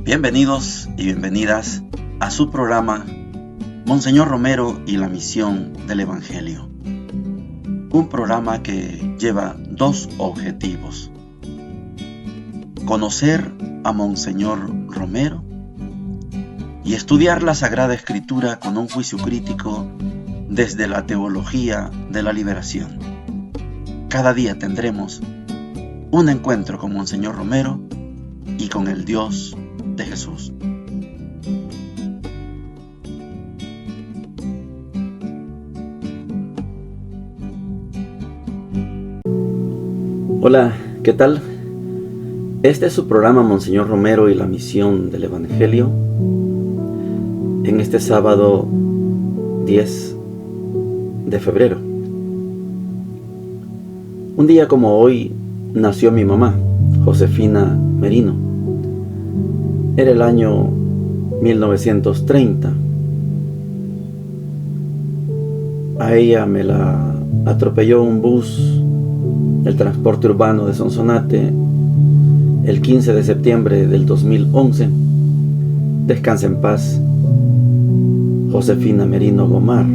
Bienvenidos y bienvenidas a su programa Monseñor Romero y la misión del Evangelio. Un programa que lleva dos objetivos: conocer a Monseñor Romero y estudiar la Sagrada Escritura con un juicio crítico desde la teología de la liberación. Cada día tendremos un encuentro con Monseñor Romero y con el Dios de Jesús. Hola, ¿qué tal? Este es su programa Monseñor Romero y la misión del Evangelio. En este sábado 10 de febrero. Un día como hoy nació mi mamá, Josefina Merino. Era el año 1930. A ella me la atropelló un bus del transporte urbano de Sonsonate el 15 de septiembre del 2011. Descansa en paz, Josefina Merino Gomar.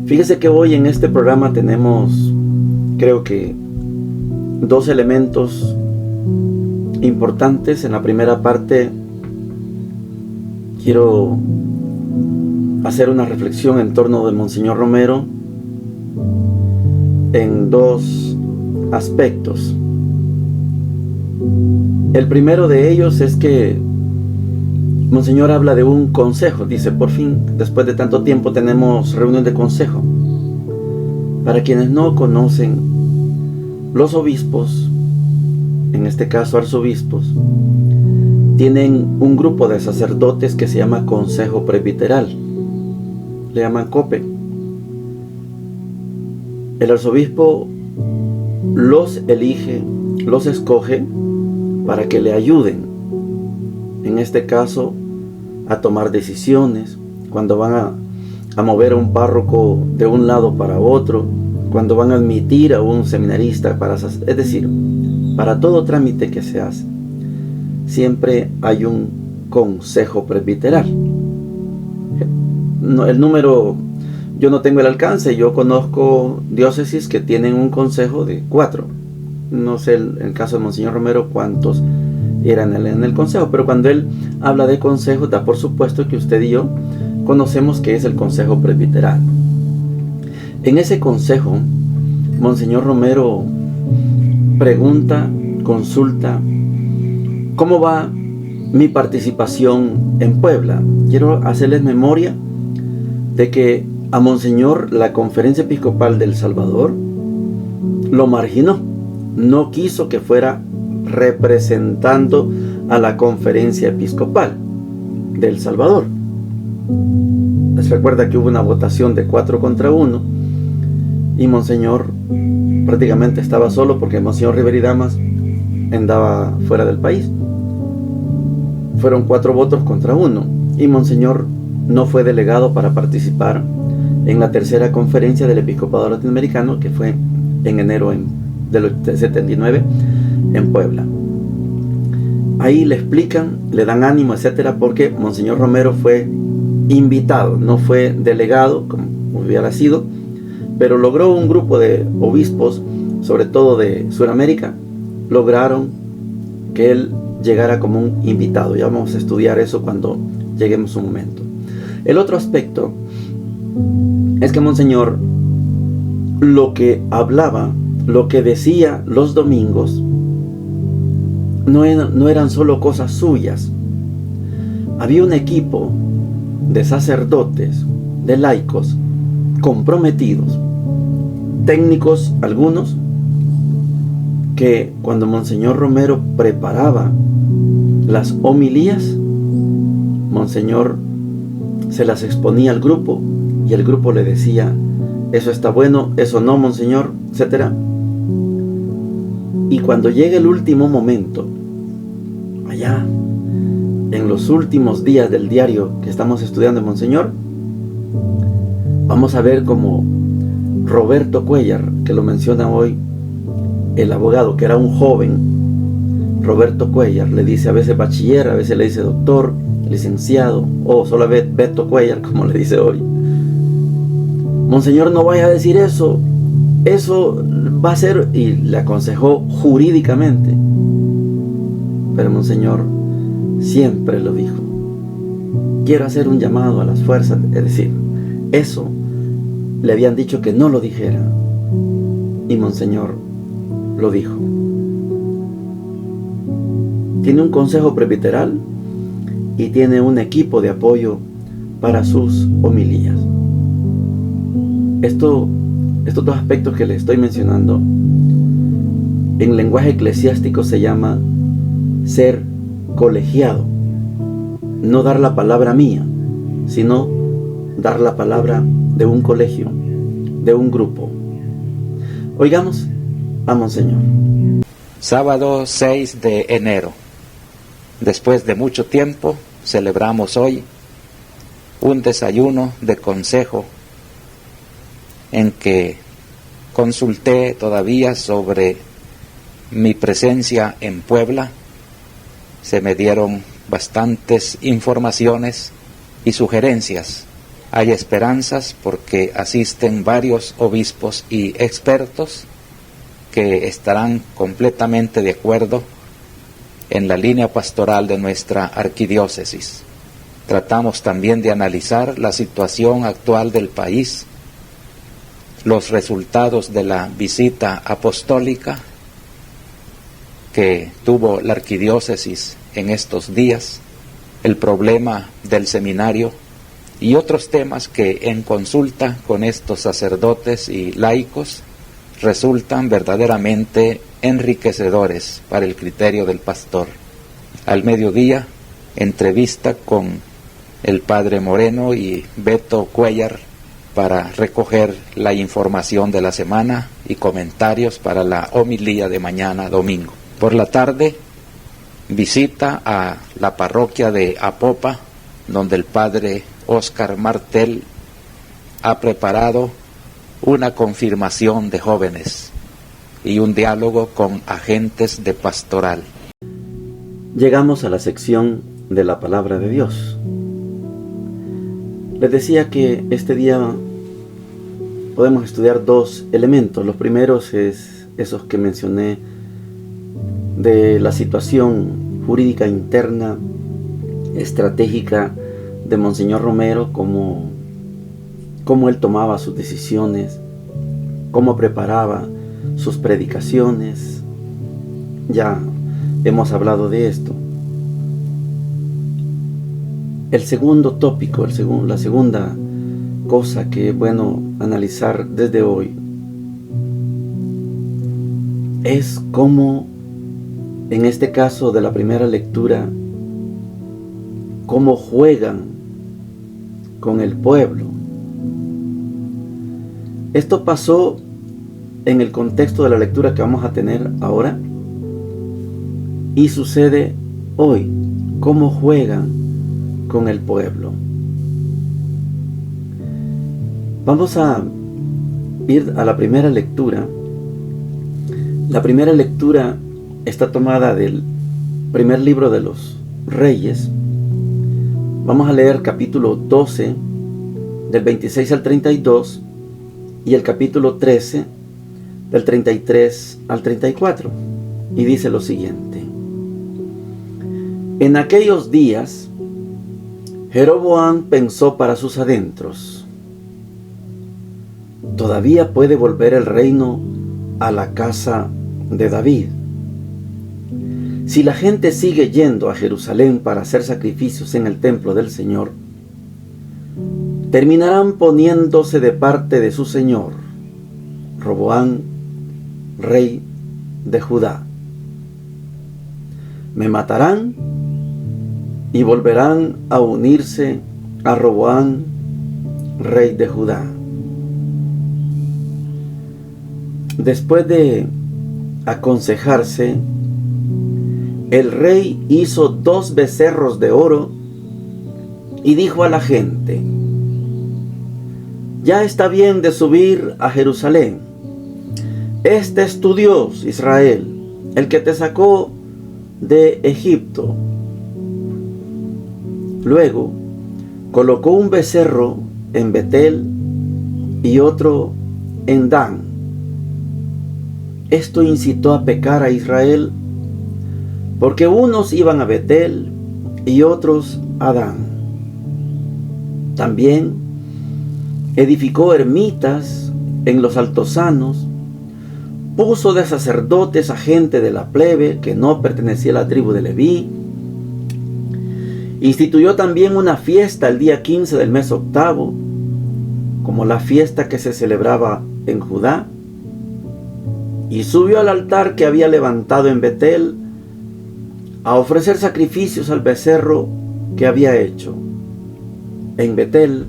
Fíjese que hoy en este programa tenemos, creo que, dos elementos importantes. En la primera parte quiero hacer una reflexión en torno de Monseñor Romero en dos aspectos. El primero de ellos es que Monseñor habla de un consejo. Dice, por fin, después de tanto tiempo tenemos reunión de consejo. Para quienes no conocen, los obispos, en este caso arzobispos, tienen un grupo de sacerdotes que se llama Consejo Presbiteral. Le llaman COPE. El arzobispo los elige, los escoge para que le ayuden, en este caso, a tomar decisiones, cuando van a mover a un párroco de un lado para otro, cuando van a admitir a un seminarista, es decir, para todo trámite que se hace, siempre hay un consejo presbiteral. El número, yo no tengo el alcance, yo conozco diócesis que tienen un consejo de 4. No sé en el caso de Monseñor Romero cuántos eran en el consejo, pero cuando él habla de consejo, da por supuesto que usted y yo conocemos que es el consejo presbiteral. En ese consejo, Monseñor Romero pregunta, consulta, ¿cómo va mi participación en Puebla? Quiero hacerles memoria de que a Monseñor la Conferencia Episcopal del Salvador lo marginó, no quiso que fuera representando a la Conferencia Episcopal del Salvador. Les recuerda que hubo una votación de 4 contra 1 y Monseñor prácticamente estaba solo porque Monseñor Rivera y Damas andaba fuera del país. Fueron 4 votos contra 1 y Monseñor no fue delegado para participar en la tercera conferencia del Episcopado Latinoamericano, que fue en enero del 79 en Puebla. Ahí le explican, le dan ánimo, etcétera, porque Monseñor Romero fue invitado, no fue delegado como hubiera sido, pero logró un grupo de obispos, sobre todo de Sudamérica, lograron que él llegara como un invitado. Ya vamos a estudiar eso cuando lleguemos a un momento. El otro aspecto es que Monseñor lo que hablaba, lo que decía los domingos, no eran solo cosas suyas. Había un equipo de sacerdotes, de laicos, comprometidos, técnicos algunos, que cuando Monseñor Romero preparaba las homilías, Monseñor se las exponía al grupo y el grupo le decía, eso está bueno, eso no, Monseñor, etcétera. Y cuando llegue el último momento, allá en los últimos días del diario que estamos estudiando, Monseñor, vamos a ver cómo Roberto Cuellar, que lo menciona hoy el abogado, que era un joven Roberto Cuellar, le dice a veces bachiller, a veces le dice doctor, licenciado, o solo Beto Cuellar, como le dice hoy. Monseñor, no vaya a decir eso va a ser, y le aconsejó jurídicamente. Pero Monseñor siempre lo dijo: quiero hacer un llamado a las fuerzas, es decir, eso le habían dicho que no lo dijera, y Monseñor lo dijo. Tiene un consejo presbiteral y tiene un equipo de apoyo para sus homilías. Estos dos aspectos que les estoy mencionando, en lenguaje eclesiástico se llama ser colegiado. No dar la palabra mía, sino dar la palabra de un colegio, de un grupo. Oigamos a Monseñor. Sábado 6 de enero. Después de mucho tiempo, celebramos hoy un desayuno de consejo en que consulté todavía sobre mi presencia en Puebla. Se me dieron bastantes informaciones y sugerencias. Hay esperanzas porque asisten varios obispos y expertos que estarán completamente de acuerdo en la línea pastoral de nuestra arquidiócesis. Tratamos también de analizar la situación actual del país, los resultados de la visita apostólica que tuvo la arquidiócesis en estos días, el problema del seminario y otros temas que en consulta con estos sacerdotes y laicos resultan verdaderamente enriquecedores para el criterio del pastor. Al mediodía, entrevista con el padre Moreno y Beto Cuellar para recoger la información de la semana y comentarios para la homilía de mañana domingo. Por la tarde, visita a la parroquia de Apopa, donde el padre Óscar Martel ha preparado una confirmación de jóvenes y un diálogo con agentes de pastoral. Llegamos a la sección de la palabra de Dios. Les decía que este día podemos estudiar dos elementos. Los primeros es esos que mencioné de la situación jurídica interna, estratégica de Monseñor Romero, cómo él tomaba sus decisiones, cómo preparaba sus predicaciones. Ya hemos hablado de esto. El segundo tópico, la segunda cosa que es bueno analizar desde hoy es cómo, en este caso de la primera lectura, cómo juegan con el pueblo. Esto pasó en el contexto de la lectura que vamos a tener ahora y sucede hoy. Cómo juegan con el pueblo. Vamos a ir a la primera lectura. La primera lectura está tomada del primer libro de los Reyes. Vamos a leer capítulo 12 del 26 al 32 y el capítulo 13 del 33 al 34, y dice lo siguiente: En aquellos días Jeroboam pensó para sus adentros: todavía puede volver el reino a la casa de David. Si la gente sigue yendo a Jerusalén para hacer sacrificios en el templo del Señor, terminarán poniéndose de parte de su señor, Roboam, rey de Judá. Me matarán y volverán a unirse a Roboam, rey de Judá. Después de aconsejarse, el rey hizo 2 becerros de oro y dijo a la gente: ya está bien de subir a Jerusalén. Este es tu Dios, Israel, el que te sacó de Egipto. Luego colocó un becerro en Betel y otro en Dan. Esto incitó a pecar a Israel, porque unos iban a Betel y otros a Dan. También edificó ermitas en los altosanos, puso de sacerdotes a gente de la plebe que no pertenecía a la tribu de Leví. Instituyó también una fiesta el día 15 del mes octavo, como la fiesta que se celebraba en Judá, y subió al altar que había levantado en Betel a ofrecer sacrificios al becerro que había hecho. En Betel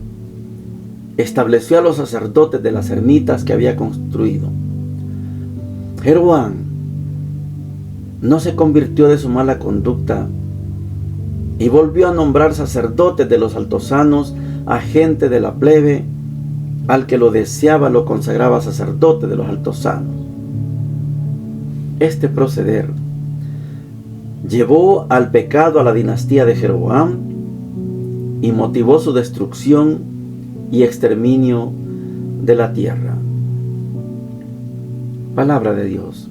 estableció a los sacerdotes de las ermitas que había construido. Jeroboam no se convirtió de su mala conducta y volvió a nombrar sacerdotes de los altosanos a gente de la plebe. Al que lo deseaba lo consagraba sacerdote de los altosanos. Este proceder llevó al pecado a la dinastía de Jeroboam y motivó su destrucción y exterminio de la tierra. Palabra de Dios.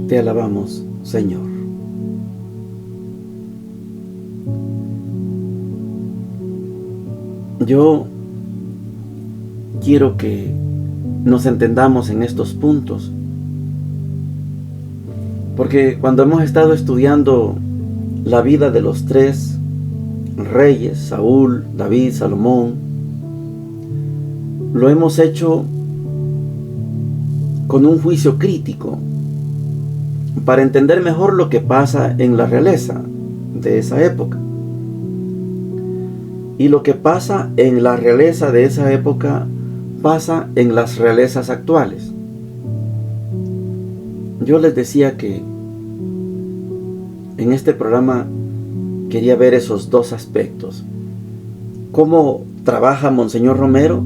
Te alabamos, Señor. Yo quiero que nos entendamos en estos puntos, porque cuando hemos estado estudiando la vida de los tres reyes, Saúl, David, Salomón, lo hemos hecho con un juicio crítico para entender mejor lo que pasa en la realeza de esa época. Y lo que pasa en la realeza de esa época pasa en las realezas actuales. Yo les decía que en este programa quería ver esos dos aspectos. Cómo trabaja Monseñor Romero,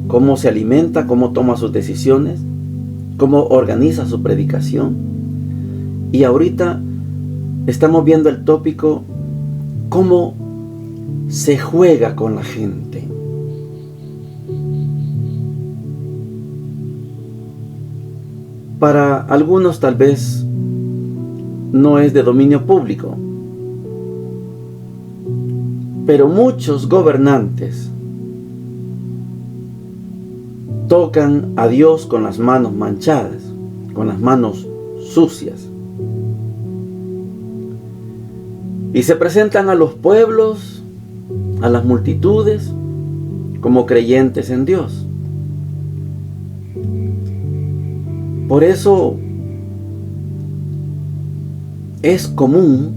cómo se alimenta, cómo toma sus decisiones, cómo organiza su predicación. Y ahorita estamos viendo el tópico cómo se juega con la gente. Para algunos tal vez no es de dominio público, pero muchos gobernantes tocan a Dios con las manos manchadas, con las manos sucias, y se presentan a los pueblos, a las multitudes, como creyentes en Dios. Por eso es común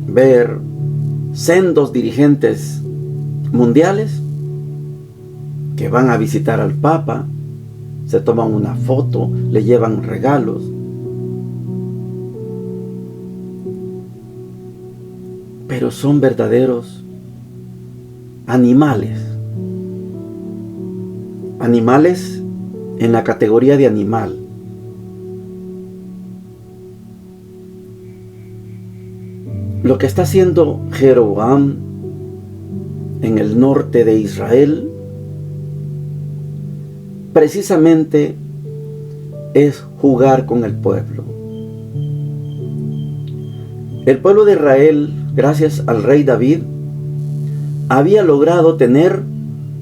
ver sendos dirigentes mundiales que van a visitar al Papa, se toman una foto, le llevan regalos. Pero son verdaderos animales. Animales en la categoría de animal. Lo que está haciendo Jeroboam en el norte de Israel precisamente es jugar con el pueblo. El pueblo de Israel, gracias al rey David, había logrado tener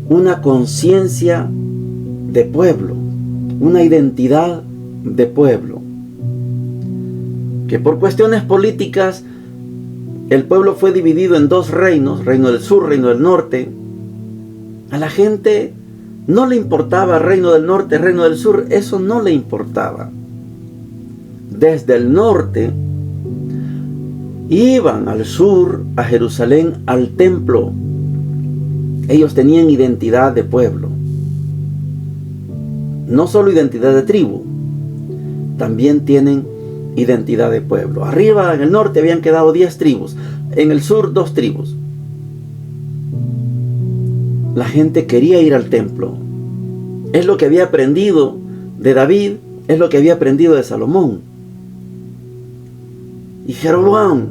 una conciencia de pueblo, una identidad de pueblo, que por cuestiones políticas el pueblo fue dividido en dos reinos, reino del sur, reino del norte. A la gente no le importaba reino del norte, reino del sur, eso no le importaba. Desde el norte iban al sur, a Jerusalén, al templo. Ellos tenían identidad de pueblo. No solo identidad de tribu, también tienen identidad de pueblo. Arriba en el norte habían quedado 10 tribus, en el sur 2 tribus. La gente quería ir al templo. Es lo que había aprendido de David, es lo que había aprendido de Salomón. Y Jeroboam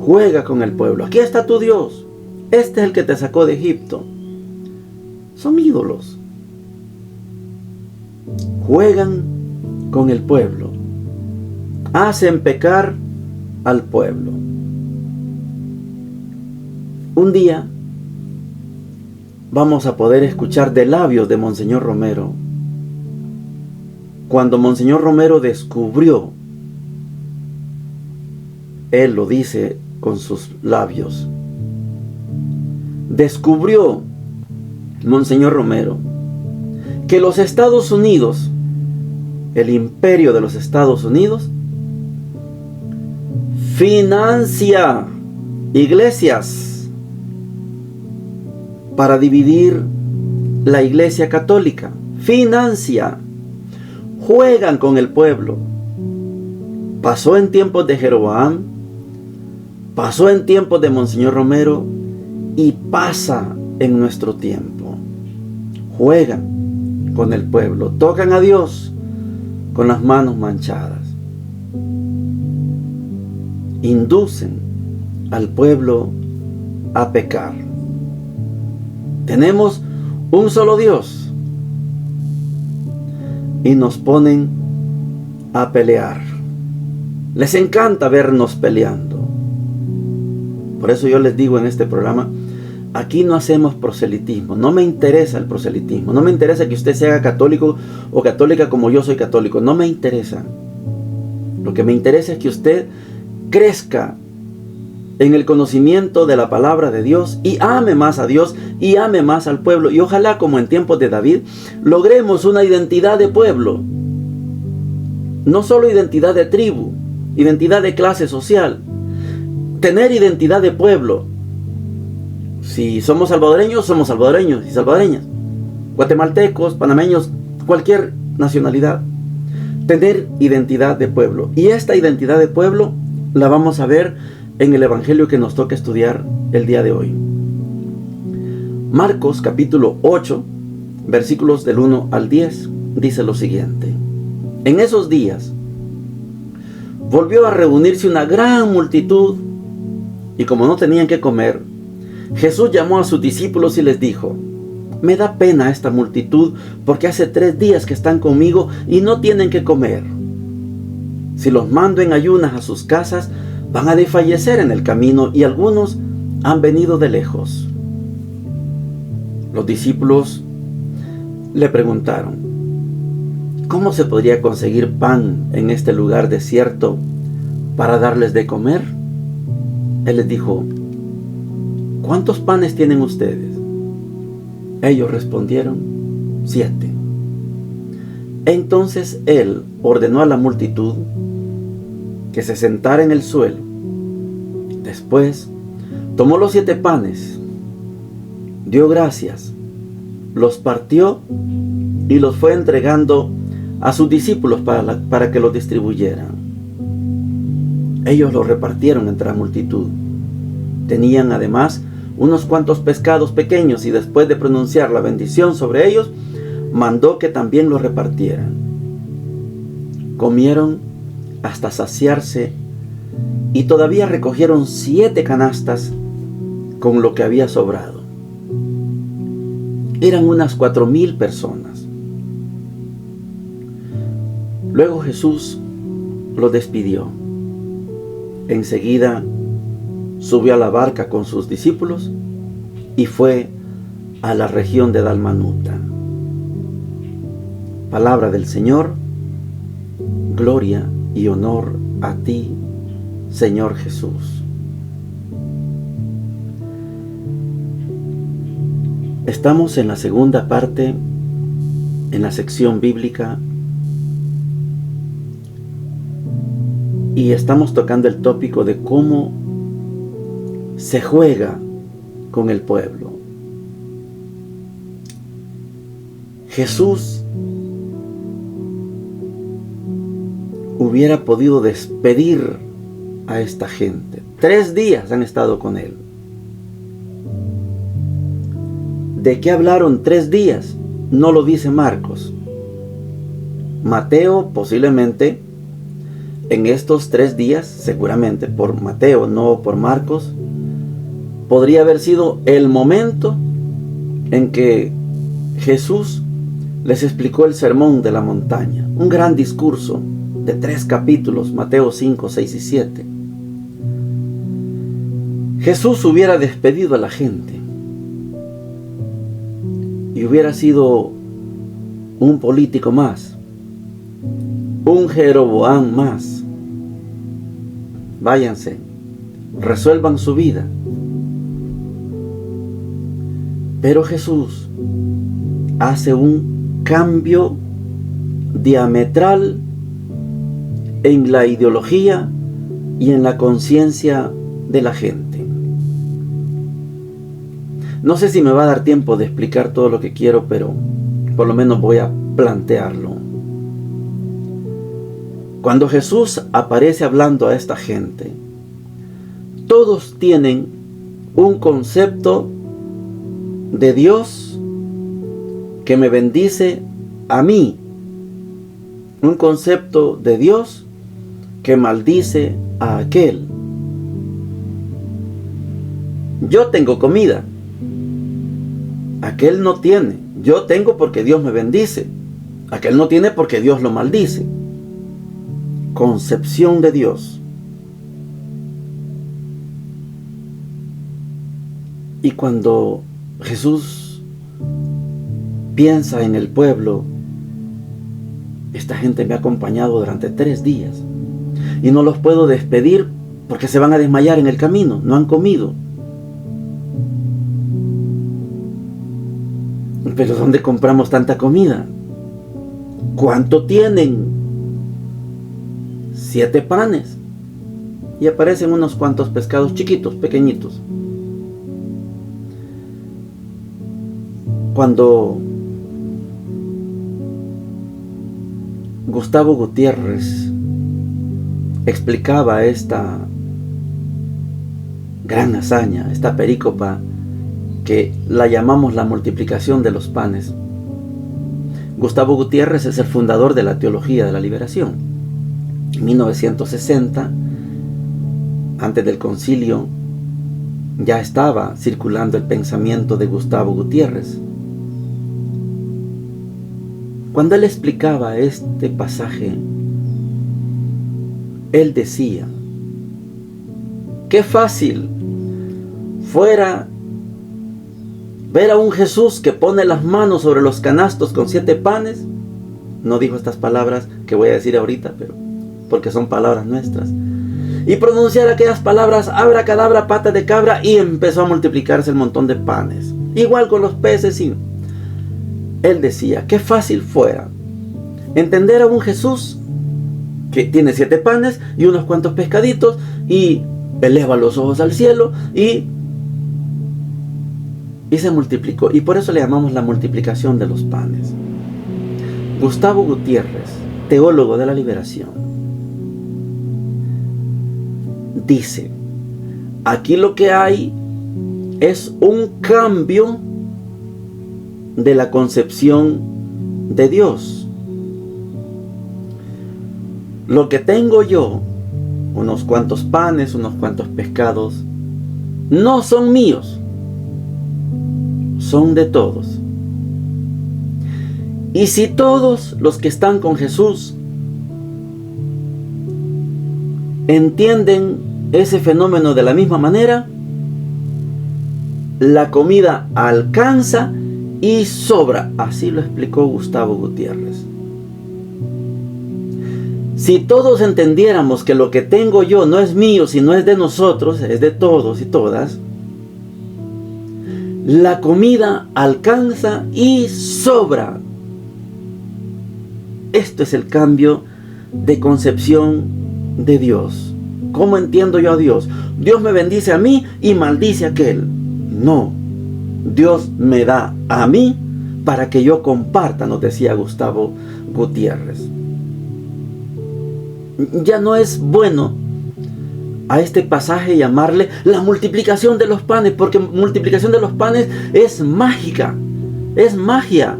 juega con el pueblo. Aquí está tu Dios. Este es el que te sacó de Egipto. Son ídolos. Juegan con el pueblo. Hacen pecar al pueblo. Un día vamos a poder escuchar de labios de Monseñor Romero, cuando Monseñor Romero descubrió, él lo dice con sus labios, descubrió Monseñor Romero que los Estados Unidos, el imperio de los Estados Unidos, financia iglesias para dividir la iglesia católica. Financia. Juegan con el pueblo. Pasó en tiempos de Jeroboam, pasó en tiempos de Monseñor Romero y pasa en nuestro tiempo. Juegan con el pueblo, tocan a Dios con las manos manchadas. Inducen al pueblo a pecar. Tenemos un solo Dios y nos ponen a pelear. Les encanta vernos peleando. Por eso yo les digo en este programa, aquí no hacemos proselitismo. No me interesa el proselitismo. No me interesa que usted sea católico o católica como yo soy católico. No me interesa. Lo que me interesa es que usted crezca en el conocimiento de la palabra de Dios y ame más a Dios y ame más al pueblo. Y ojalá, como en tiempos de David, logremos una identidad de pueblo. No solo identidad de tribu, identidad de clase social. Tener identidad de pueblo. Si somos salvadoreños, somos salvadoreños y salvadoreñas. Guatemaltecos, panameños, cualquier nacionalidad. Tener identidad de pueblo. Y esta identidad de pueblo la vamos a ver en el evangelio que nos toca estudiar el día de hoy. Marcos capítulo 8, versículos del 1 al 10, dice lo siguiente. En esos días volvió a reunirse una gran multitud y como no tenían que comer, Jesús llamó a sus discípulos y les dijo: me da pena esta multitud porque hace 3 días que están conmigo y no tienen que comer. Si los mando en ayunas a sus casas, van a desfallecer en el camino y algunos han venido de lejos. Los discípulos le preguntaron: ¿cómo se podría conseguir pan en este lugar desierto para darles de comer? Él les dijo: ¿cuántos panes tienen ustedes? Ellos respondieron: 7. Entonces él ordenó a la multitud que se sentara en el suelo. Después tomó los 7 panes, dio gracias, los partió y los fue entregando a sus discípulos para que los distribuyeran. Ellos los repartieron entre la multitud. Tenían además unos cuantos pescados pequeños y después de pronunciar la bendición sobre ellos, mandó que también los repartieran. Comieron hasta saciarse y todavía recogieron 7 canastas con lo que había sobrado. Eran unas 4,000 personas. Luego Jesús los despidió. Enseguida subió a la barca con sus discípulos y fue a la región de Dalmanuta. Palabra del Señor. Gloria y honor a ti, Señor Jesús. Estamos en la segunda parte, en la sección bíblica, y estamos tocando el tópico de cómo se juega con el pueblo. Jesús hubiera podido despedir a esta gente. 3 días han estado con él. ¿De qué hablaron 3 días? No lo dice Marcos. Mateo posiblemente en estos 3 días, seguramente por Mateo, no por Marcos, podría haber sido el momento en que Jesús les explicó el sermón de la montaña, un gran discurso de 3 capítulos, Mateo 5, 6 y 7. Jesús hubiera despedido a la gente y hubiera sido un político más, un Jeroboam más. Váyanse, resuelvan su vida. Pero Jesús hace un cambio diametral en la ideología y en la conciencia de la gente. No sé si me va a dar tiempo de explicar todo lo que quiero, pero por lo menos voy a plantearlo. Cuando Jesús aparece hablando a esta gente, todos tienen un concepto de Dios que me bendice a mí, un concepto de Dios que maldice a aquel. Yo tengo comida, aquel no tiene. Yo tengo porque Dios me bendice, aquel no tiene porque Dios lo maldice. Concepción de Dios. Y cuando Jesús piensa en el pueblo, esta gente me ha acompañado durante 3 días y no los puedo despedir porque se van a desmayar en el camino, no han comido. Pero ¿dónde compramos tanta comida? ¿Cuánto tienen? 7 panes. Y aparecen unos cuantos pescados chiquitos, pequeñitos. Cuando Gustavo Gutiérrez explicaba esta gran hazaña, esta perícopa, que la llamamos la multiplicación de los panes. Gustavo Gutiérrez es el fundador de la teología de la liberación. En 1960, antes del concilio, ya estaba circulando el pensamiento de Gustavo Gutiérrez. Cuando él explicaba este pasaje, él decía: qué fácil fuera ver a un Jesús que pone las manos sobre los canastos con 7 panes. No dijo estas palabras que voy a decir ahorita, pero porque son palabras nuestras. Y pronunciar aquellas palabras, abracadabra, pata de cabra, y empezó a multiplicarse el montón de panes. Igual con los peces. Y él decía, qué fácil fuera entender a un Jesús que tiene 7 panes y unos cuantos pescaditos, y eleva los ojos al cielo y se multiplicó. Y por eso le llamamos la multiplicación de los panes. Gustavo Gutiérrez, teólogo de la liberación, dice: aquí lo que hay es un cambio de la concepción de Dios. Lo que tengo yo, unos cuantos panes, unos cuantos pescados, no son míos, son de todos. Y si todos los que están con Jesús entienden ese fenómeno de la misma manera, la comida alcanza y sobra. Así lo explicó Gustavo Gutiérrez. Si todos entendiéramos que lo que tengo yo no es mío, sino es de nosotros, es de todos y todas, la comida alcanza y sobra. Esto es el cambio de concepción de Dios. ¿Cómo entiendo yo a Dios? Dios me bendice a mí y maldice a aquel. No, Dios me da a mí para que yo comparta, nos decía Gustavo Gutiérrez. Ya no es bueno a este pasaje llamarle la multiplicación de los panes, porque multiplicación de los panes es mágica, es magia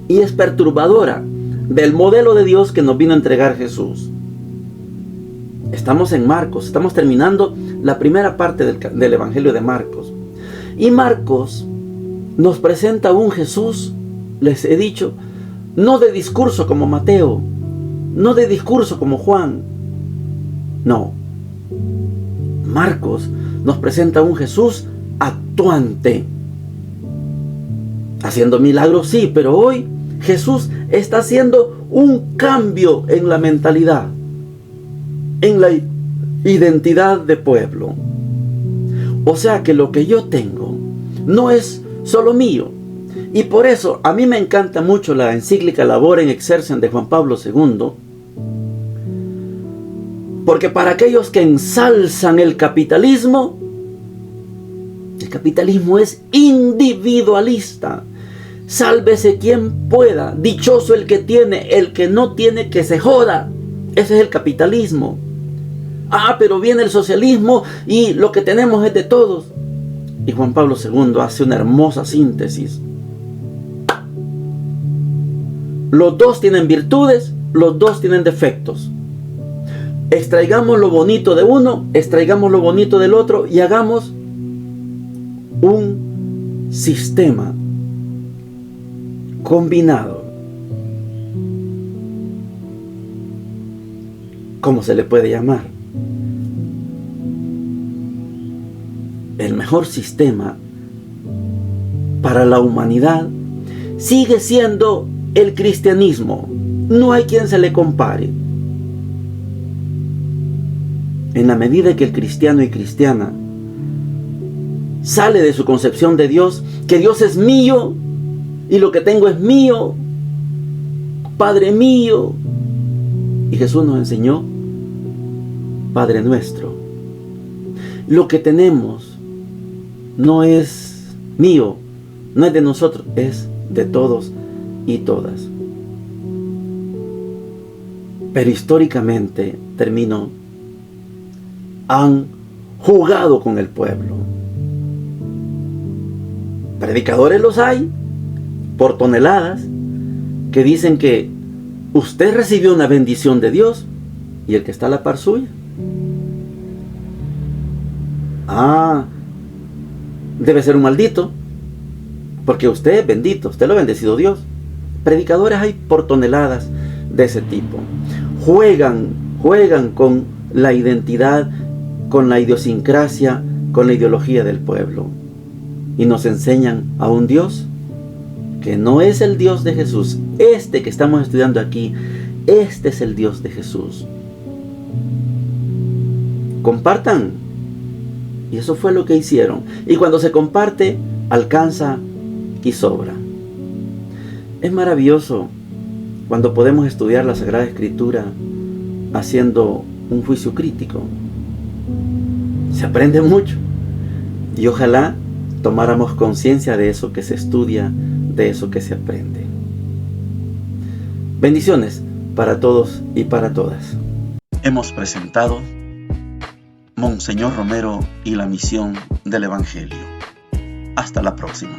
y es perturbadora del modelo de Dios que nos vino a entregar Jesús. Estamos en Marcos, estamos terminando la primera parte del Evangelio de Marcos. Y Marcos nos presenta a un Jesús, les he dicho, no de discurso como Mateo, no de discurso como Juan. No. Marcos nos presenta a un Jesús actuante. Haciendo milagros, sí, pero hoy Jesús está haciendo un cambio en la mentalidad, en la identidad de pueblo. O sea que lo que yo tengo no es solo mío. Y por eso a mí me encanta mucho la encíclica Laborem Exercens de Juan Pablo II. Porque para aquellos que ensalzan el capitalismo es individualista. Sálvese quien pueda, dichoso el que tiene, el que no tiene que se joda. Ese es el capitalismo. Pero viene el socialismo y lo que tenemos es de todos. Y Juan Pablo II hace una hermosa síntesis. Los dos tienen virtudes, los dos tienen defectos. Extraigamos lo bonito de uno, extraigamos lo bonito del otro y hagamos un sistema combinado. ¿Cómo se le puede llamar? El mejor sistema para la humanidad sigue siendo el cristianismo. No hay quien se le compare. En la medida que el cristiano y cristiana sale de su concepción de Dios, que Dios es mío y lo que tengo es mío, Padre mío. Y Jesús nos enseñó, Padre nuestro. Lo que tenemos no es mío, no es de nosotros, es de todos y todas. Pero históricamente, termino, han jugado con el pueblo. Predicadores los hay, por toneladas, que dicen que usted recibió una bendición de Dios y el que está a la par suya. Debe ser un maldito, porque usted es bendito, usted lo ha bendecido Dios. Predicadores hay por toneladas de ese tipo. Juegan con la identidad, con la idiosincrasia, con la ideología del pueblo. Y nos enseñan a un Dios que no es el Dios de Jesús. Este que estamos estudiando aquí, este es el Dios de Jesús. Compartan. Y eso fue lo que hicieron. Y cuando se comparte, alcanza y sobra. Es maravilloso cuando podemos estudiar la Sagrada Escritura haciendo un juicio crítico. Se aprende mucho. Y ojalá tomáramos conciencia de eso que se estudia, de eso que se aprende. Bendiciones para todos y para todas. Hemos presentado Monseñor Romero y la misión del Evangelio. Hasta la próxima.